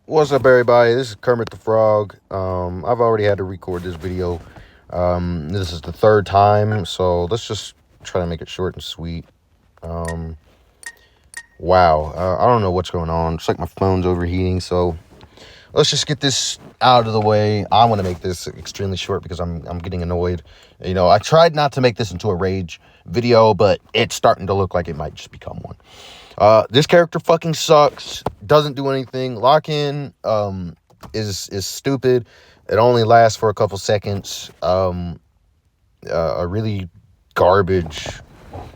What's up, everybody? This is Kermit the Frog. I've already had to record this video. This is the third time, so let's just try to make it short and sweet. Um, wow, I don't know what's going on. It's like my phone's overheating, so let's just get this out of the way. I want to make this extremely short because I'm getting annoyed. I tried not to make this into a rage video, but it's starting to look like it might just become one. This character fucking sucks. Doesn't do anything. Lock in is stupid. It only lasts for a couple seconds. A garbage,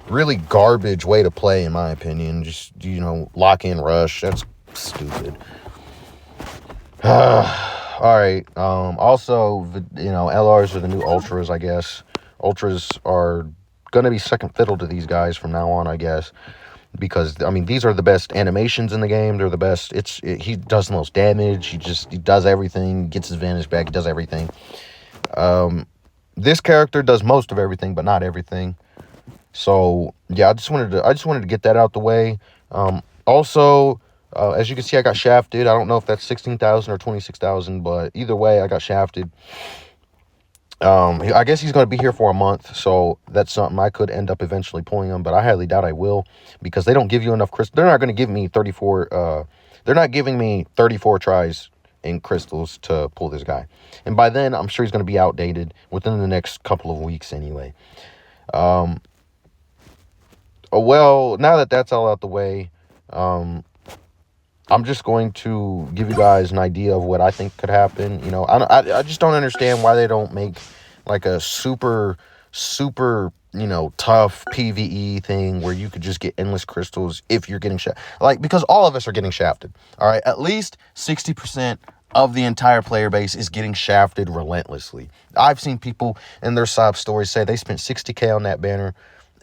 really garbage way to play, in my opinion. Just lock in rush. That's stupid. All right. Also, LRs are the new ultras, I guess. Ultras are gonna be second fiddle to these guys from now on, I guess. Because these are the best animations in the game. They're the best. He does the most damage. He does everything. Gets his advantage back. He does everything. This character does most of everything, but not everything. So yeah, I just wanted to get that out the way. Also, as you can see, I got shafted. I don't know if that's 16,000 or 26,000, but either way, I got shafted. I guess he's going to be here for a month, so that's something I could end up eventually pulling him, but I highly doubt I will, because they don't give you enough crystals. They're not going to give me 34, they're not giving me 34 tries in crystals to pull this guy. And by then, I'm sure he's going to be outdated within the next couple of weeks anyway. Well, now that that's all out the way, I'm just going to give you guys an idea of what I think could happen. I just don't understand why they don't make like a super, tough PvE thing where you could just get endless crystals if you're getting shafted. Like, because all of us are getting shafted. All right. At least 60% of the entire player base is getting shafted relentlessly. I've seen people in their sob stories say they spent 60K on that banner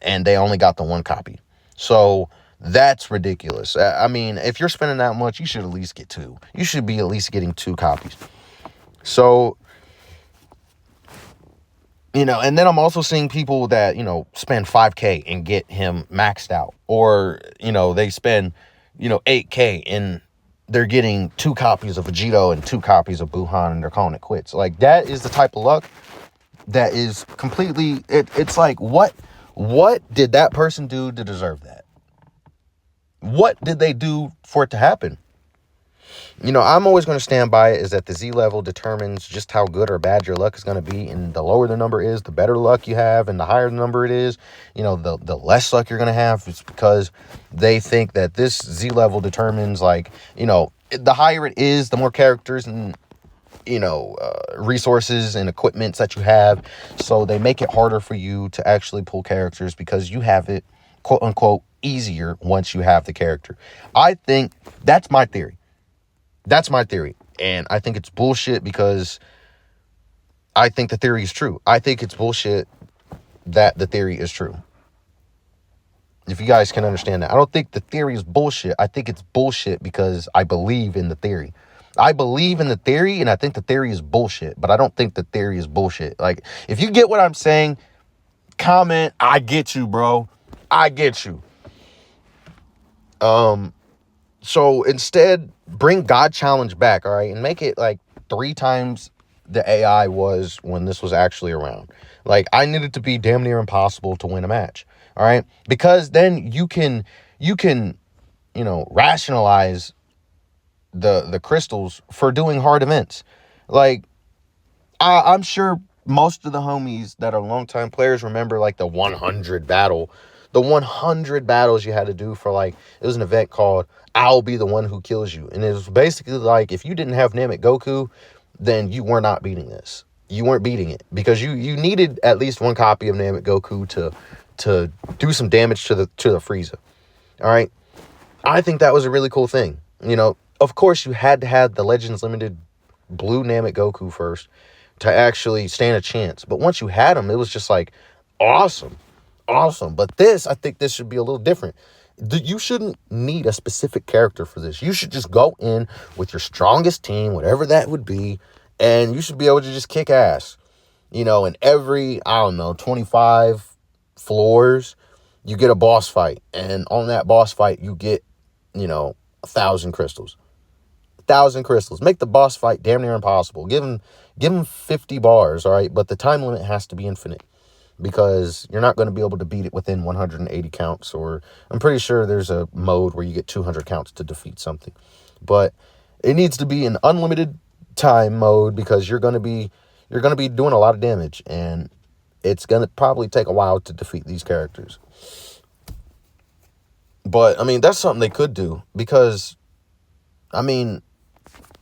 and they only got the one copy. So that's ridiculous. If you're spending that much, you should at least get two. You should be at least getting two copies. So, and then I'm also seeing people that, spend 5K and get him maxed out. Or, they spend, 8K and they're getting two copies of Vegito and two copies of Buhan and they're calling it quits. Like, that is the type of luck that is completely, it's like, what did that person do to deserve that? What did they do for it to happen? I'm always going to stand by it, is that the Z level determines just how good or bad your luck is going to be. And the lower the number is, the better luck you have. And the higher the number it is, the less luck you're going to have. It's because they think that this Z level determines, the higher it is, the more characters and, resources and equipments that you have. So they make it harder for you to actually pull characters because you have it, quote unquote, easier once you have the character. I think that's my theory. That's my theory. And I think it's bullshit because I think the theory is true. I think it's bullshit that the theory is true. If you guys can understand that. I don't think the theory is bullshit. I think it's bullshit because I believe in the theory. I believe in the theory and I think the theory is bullshit, but I don't think the theory is bullshit. Like, if you get what I'm saying, comment, I get you, bro. I get you. So instead, bring God Challenge back, all right? And make it like 3 times the AI was when this was actually around. Like, I need it to be damn near impossible to win a match, all right? Because then you can, rationalize the crystals for doing hard events. Like, I'm sure most of the homies that are longtime players remember like the 100 battles you had to do for, like, it was an event called I'll Be the One Who Kills You. And it was basically like, if you didn't have Namek Goku, then you were not beating this. You weren't beating it because you needed at least one copy of Namek Goku to do some damage to the Frieza. All right. I think that was a really cool thing. Of course you had to have the Legends Limited blue Namek Goku first to actually stand a chance. But once you had him, it was just like awesome. But I think this should be a little different. You shouldn't need a specific character for this. You should just go in with your strongest team, whatever that would be, and you should be able to just kick ass. In every, 25 floors, you get a boss fight. And on that boss fight, you get, 1,000 crystals. 1,000 crystals. Make the boss fight damn near impossible. Give him 50 bars, all right? But the time limit has to be infinite, because you're not going to be able to beat it within 180 counts. Or I'm pretty sure there's a mode where you get 200 counts to defeat something. But it needs to be an unlimited time mode, because you're going to be doing a lot of damage, and it's going to probably take a while to defeat these characters. But, I mean, that's something they could do, because, I mean,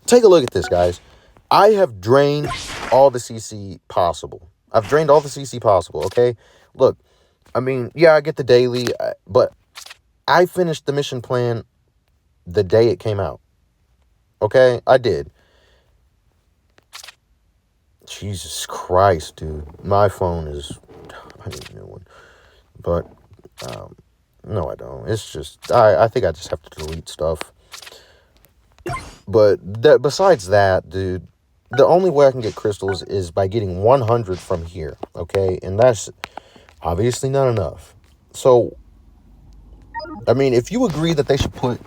take a look at this, guys. I have drained all the CC possible. I've drained all the CC possible, okay? Look, I mean, yeah, I get the daily, but I finished the mission plan the day it came out. Okay? I did. Jesus Christ, dude. My phone is... I need a new one. But, no, I don't. It's just... I think I just have to delete stuff. But besides that, dude, the only way I can get crystals is by getting 100 from here, okay? And that's obviously not enough. So, I mean, if you agree that they should put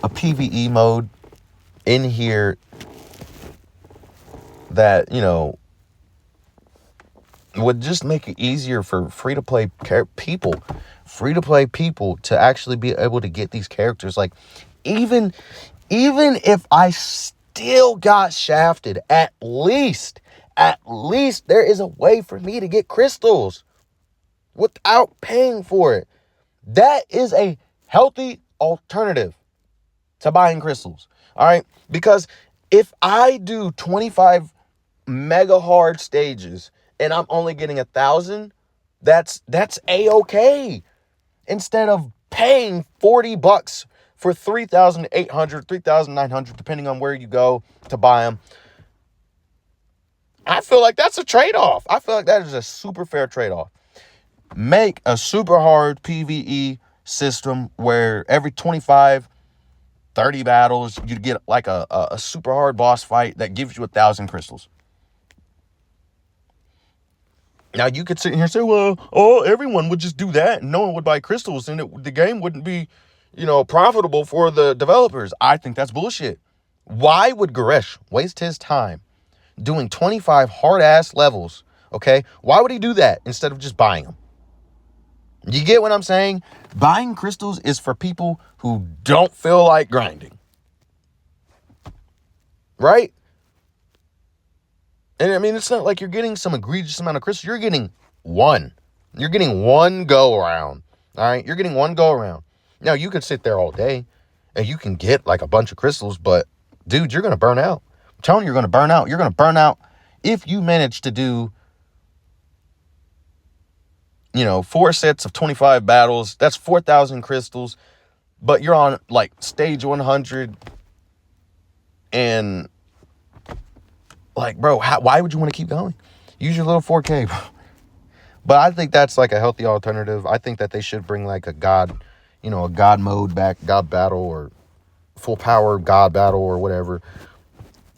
a PvE mode in here that, you know, would just make it easier for free-to-play people to actually be able to get these characters. Like, even if I still got shafted, at least there is a way for me to get crystals without paying for it. That is a healthy alternative to buying crystals. All right? Because if I do 25 mega hard stages and I'm only getting 1,000, that's a-okay. Instead of paying $40 for 3,800, 3,900, depending on where you go to buy them. I feel like that's a trade-off. I feel like that is a super fair trade-off. Make a super hard PvE system where every 25, 30 battles, you get like a super hard boss fight that gives you 1,000 crystals. Now, you could sit here and say, well, everyone would just do that and no one would buy crystals and the game wouldn't be, you know, profitable for the developers. I think that's bullshit. Why would Goresh waste his time doing 25 hard-ass levels, okay? Why would he do that instead of just buying them? You get what I'm saying? Buying crystals is for people who don't feel like grinding. Right? And I mean, it's not like you're getting some egregious amount of crystals. You're getting one. You're getting one go around. All right? You're getting one go around. Now, you could sit there all day and you can get like a bunch of crystals, but dude, you're going to burn out. I'm telling you, you're going to burn out. You're going to burn out if you manage to do, you know, 4 sets of 25 battles. That's 4,000 crystals, but you're on like stage 100 and like, bro, why would you want to keep going? Use your little 4K, bro. But I think that's like a healthy alternative. I think that they should bring like a God, you know, a God mode back, God battle or full power God battle or whatever.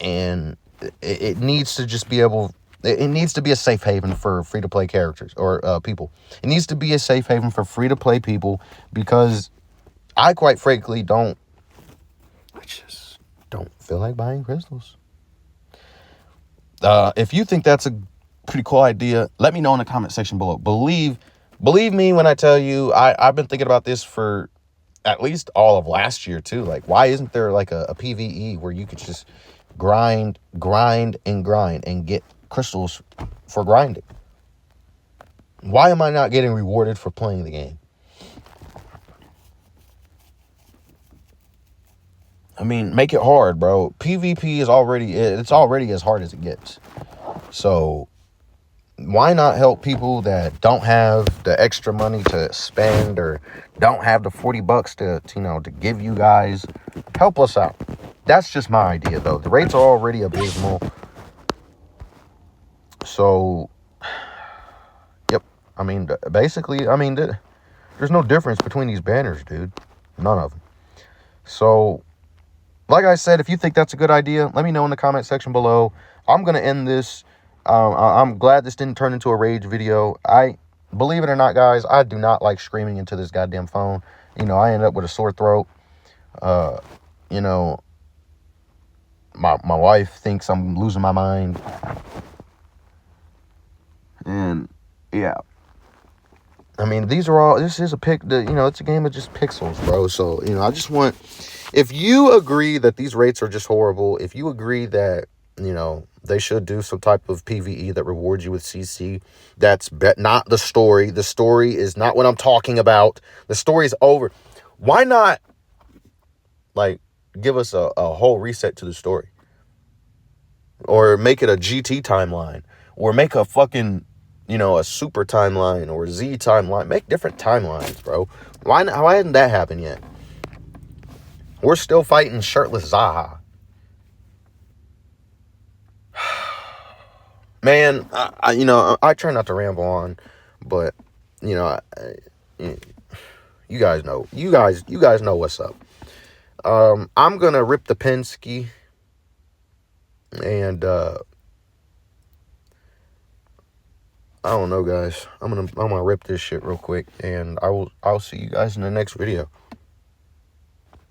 And it needs to just be it needs to be a safe haven for free-to-play characters or people. It needs to be a safe haven for free-to-play people, because I quite frankly I just don't feel like buying crystals. If you think that's a pretty cool idea, let me know in the comment section below. Believe me when I tell you, I've been thinking about this for at least all of last year too. Like, why isn't there like a PvE where you could just grind and get crystals for grinding? Why am I not getting rewarded for playing the game? I mean, make it hard, bro. PvP is already as hard as it gets. So why not help people that don't have the extra money to spend or don't have the $40 to give you guys? Help us out. That's just my idea, though. The rates are already abysmal. So, yep. I mean, basically, I mean, there's no difference between these banners, dude. None of them. So, like I said, if you think that's a good idea, let me know in the comment section below. I'm going to end this. I'm glad this didn't turn into a rage video. Believe it or not, guys, I do not like screaming into this goddamn phone. You know, I end up with a sore throat. You know, my wife thinks I'm losing my mind. And yeah, I mean, these are all, this is a it's a game of just pixels, bro. So, I just want, if you agree that these rates are just horrible, if you agree that, they should do some type of PvE that rewards you with CC, that's not the story. The story is not what I'm talking about. The story is over. Why not, like, give us a whole reset to the story? Or make it a GT timeline. Or make a fucking, a super timeline or Z timeline. Make different timelines, bro. Why hasn't that happened yet? We're still fighting shirtless Zaha. Man, I try not to ramble on, but you guys know. You guys know what's up. I'm gonna rip the Penske, and I don't know, guys. I'm gonna rip this shit real quick, and I'll see you guys in the next video.